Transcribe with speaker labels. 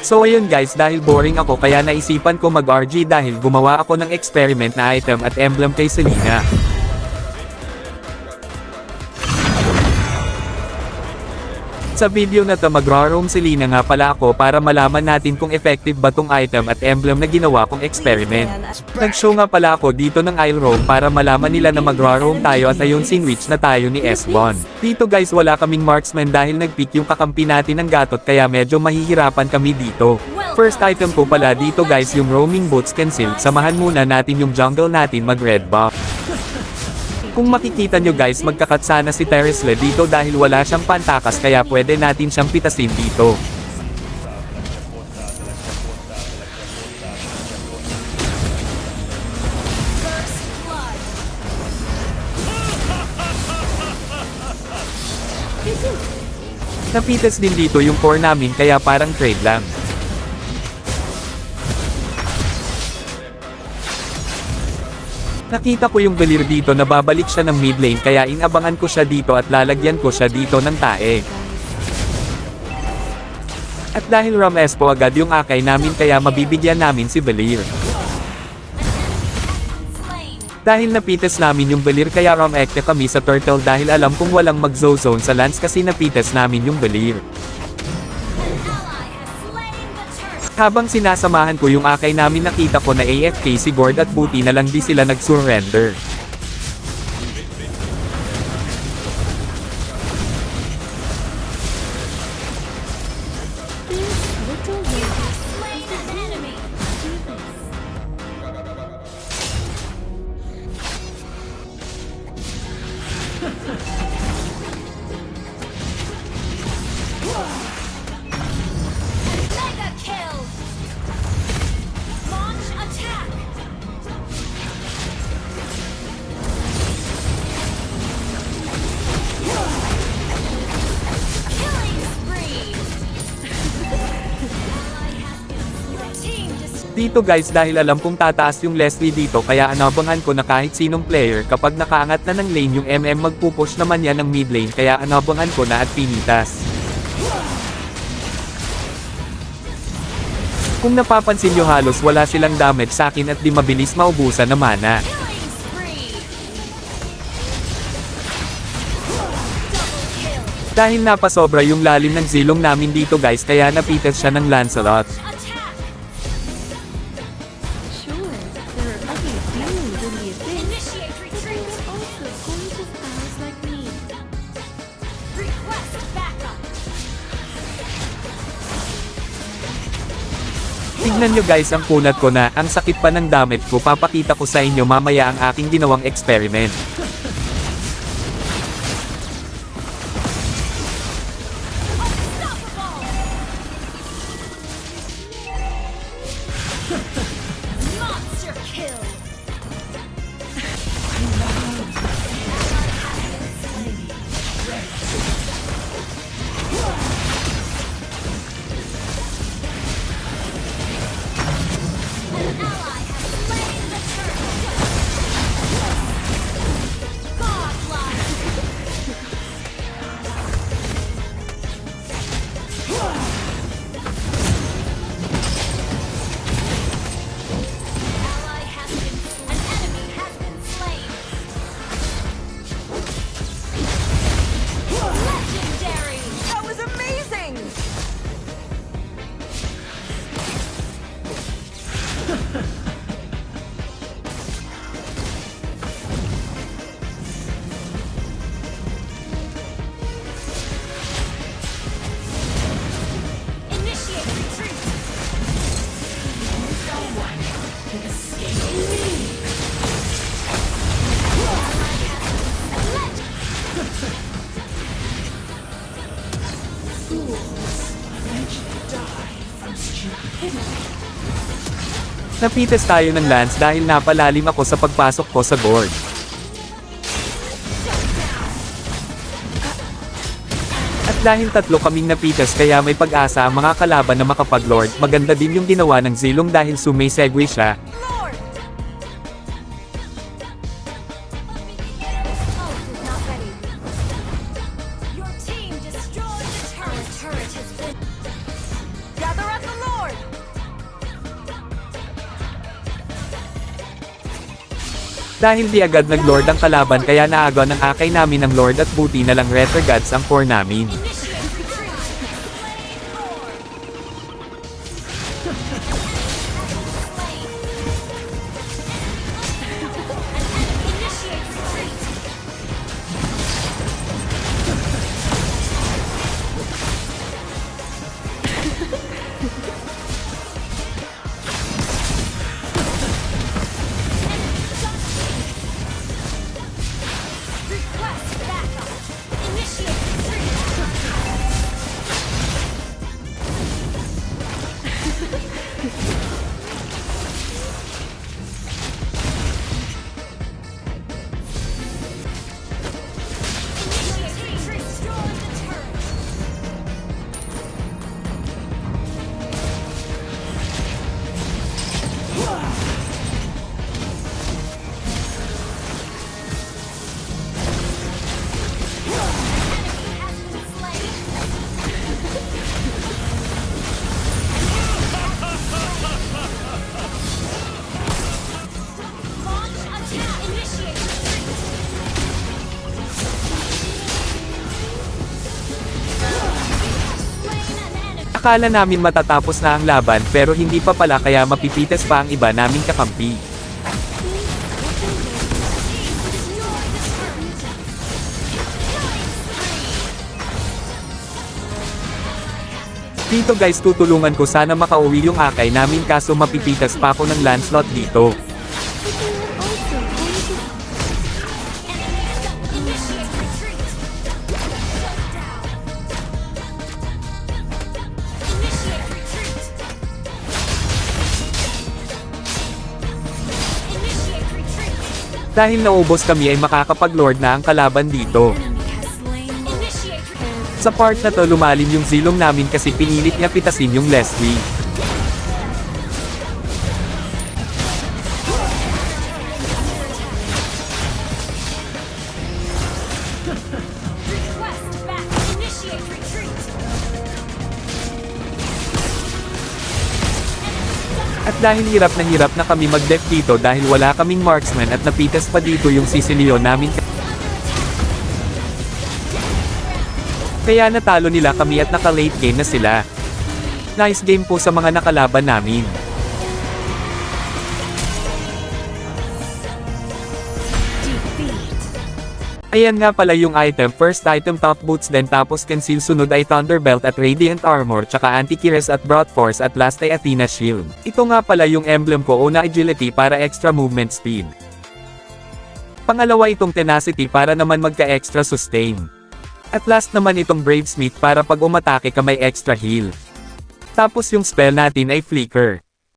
Speaker 1: So ayun guys, dahil boring ako kaya naisipan ko mag-RG dahil gumawa ako ng experiment na item at emblem kay Selena. Sa video na to magra-roam Selena nga pala ako para malaman natin kung effective ba tong item at emblem na ginawa kong experiment. Nag-show nga pala ako dito ng I'll roam para malaman nila na magra-roam tayo at ayun sinwitch na tayo ni S1. Dito guys wala kaming marksman dahil nag-pick yung kakampi natin ng gatot kaya medyo mahihirapan kami dito. First item ko pala dito guys yung roaming boots cancel. Samahan muna natin yung jungle natin mag-red buff. Kung makikita nyo guys magkakatsana si Teresle dito dahil wala siyang pantakas kaya pwede natin siyang pitasin dito. Napitas din dito yung core namin kaya parang trade lang. Nakita ko yung Belir dito na babalik siya ng mid lane kaya inabangan ko siya dito at lalagyan ko siya dito ng tae. At dahil Ram Espo agad yung akay namin kaya mabibigyan namin si Belir. Dahil napitas namin yung Belir kaya Ram Ekte kami sa turtle dahil alam kong walang mag-zone sa lance kasi napitas namin yung Belir. Habang sinasamahan ko yung akay namin nakita ko na AFK si Gord at buti na lang di sila nag-surrender. Dito guys dahil alam kong tataas yung Leslie dito kaya anabangan ko na kahit sinong player kapag nakaangat na ng lane yung MM magpupush naman yan ng mid lane kaya anabangan ko na at pinitas. Kung napapansin nyo halos wala silang damage sa akin at di mabilis maubusan na mana. Dahil napasobra yung lalim ng zilong namin dito guys kaya napitas siya ng Lancelot. Tignan nyo guys ang kunat ko na, ang sakit pa ng damage ko papakita ko sa inyo mamaya ang aking ginawang experiment. Napitas tayo ng lance dahil napalalim ako sa pagpasok ko sa board. At dahil tatlo kaming napitas kaya may pag-asa ang mga kalaban na makapag-lord, maganda din yung ginawa ng Zilong dahil sumay-segue siya.
Speaker 2: Gather at the Lord!
Speaker 1: Dahil di agad nag-lord ang kalaban kaya naaga ng akay namin ng lord at buti na lang retrogrades ang core namin. Akala namin matatapos na ang laban pero hindi pa pala kaya mapipitas pa ang iba naming kakampi. Dito guys tutulungan ko sana makauwi yung akay namin kaso mapipitas pa ako ng Lancelot dito. Dahil naubos kami ay makakapag-lord na ang kalaban dito. Sa part na to lumalim yung zilong namin kasi pinilit niya pitasin yung Leslie. At dahil hirap na kami mag-def dito dahil wala kaming marksman at napitas pa dito yung Sicilio namin. Kaya natalo nila kami at naka-late game na sila. Nice game po sa mga nakalaban namin. Ayan nga pala yung item, first item top boots then tapos conceal sunod ay Thunderbelt at Radiant Armor tsaka Anti-Kires at Broad Force at last ay Athena Shield. Ito nga pala yung emblem ko una agility para extra movement speed. Pangalawa itong tenacity para naman magka-extra sustain. At last naman itong Brave Smith para pag umatake ka may extra heal. Tapos yung spell natin ay Flicker.